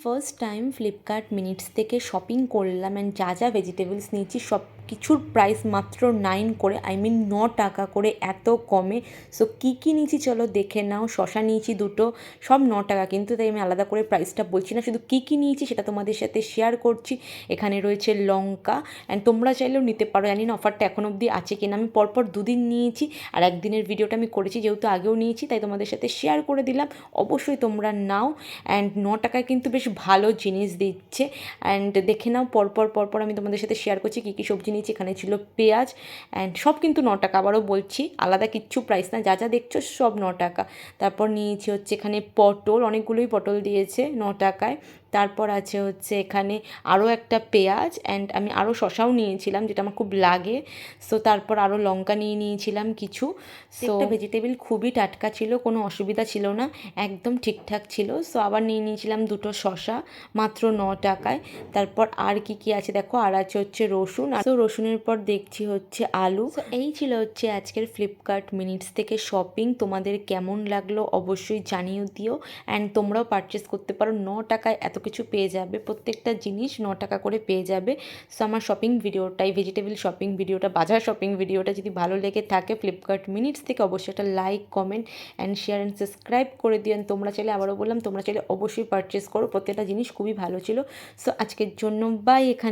First time Flipkart minutes থেকে shopping করলাম and যা যা ভেজিটেবলস নিয়েছি সব কিছুর প্রাইস মাত্র 9 করে, আই মিন 9 টাকা করে, এত কমে। সো কী কী নিয়েছি চলো দেখে নাও। শশা নিয়েছি দুটো, সব 9 টাকা, কিন্তু তাই আমি আলাদা করে প্রাইসটা বলছি না, শুধু কী কী নিয়েছি সেটা তোমাদের সাথে শেয়ার করছি। এখানে রয়েছে লঙ্কা, অ্যান্ড তোমরা চাইলেও নিতে পারো, জানি না অফারটা এখন অবধি আছে কিনা। আমি পরপর দুদিন নিয়েছি আর একদিনের ভিডিওটা আমি করেছি, যেহেতু আগেও নিয়েছি তাই তোমাদের সাথে শেয়ার করে দিলাম। অবশ্যই তোমরা নাও, অ্যান্ড 9 টাকায় কিন্তু বেশ ভালো জিনিস দিচ্ছে। অ্যান্ড দেখে নাও, পরপর আমি তোমাদের সাথে শেয়ার করছি কী কী সবজি নিয়েছি। এখানে ছিল পেঁয়াজ, অ্যান্ড সব কিন্তু 9 টাকা, আবারও বলছি আলাদা কিচ্ছু প্রাইস না, যা যা দেখছো সব 9 টাকা। তারপর নিয়েছি হচ্ছে এখানে পটল, অনেকগুলোই পটল দিয়েছে 9 টাকায়। তারপর আছে হচ্ছে এখানে আরও একটা পেঁয়াজ, অ্যান্ড আমি আরও শশাও নিয়েছিলাম যেটা আমার খুব লাগে। সো তারপর আরও লঙ্কা নিয়ে নিয়েছিলাম কিছু। সো একটা ভেজিটেবল খুবই টাটকা ছিল, কোনো অসুবিধা ছিল না, একদম ঠিকঠাক ছিল। সো আবার নিয়ে নিয়েছিলাম দুটো শশা, মাত্র 9 টাকায়। তারপর আর কি কি আছে দেখো, আর আছে হচ্ছে রসুন, আর তো রসুনের পর দেখছি হচ্ছে আলু। সো এই ছিল হচ্ছে আজকের ফ্লিপকার্ট মিনিটস থেকে শপিং। তোমাদের কেমন লাগলো অবশ্যই জানিয়ে দিও, অ্যান্ড তোমরাও পারচেস করতে পারো। 9 টাকায় এত কিছু পেয়ে যাবে, প্রত্যেকটা জিনিস 9 টাকা করে পেয়ে যাবে। সো আমার শপিং ভিডিওটাই, ভেজিটেবল শপিং ভিডিওটা, বাজার শপিং ভিডিওটা যদি ভালো লেগে থাকে ফ্লিপকার্ট মিনিটস থেকে, অবশ্যই একটা like, comment and share and subscribe করে দিও। তোমরা চাইলে, আবারও বললাম, তোমরা চাইলে অবশ্যই পারচেস করো, প্রত্যেকটা জিনিস খুবই ভালো ছিল। সো আজকের জন্য বাই। এখানে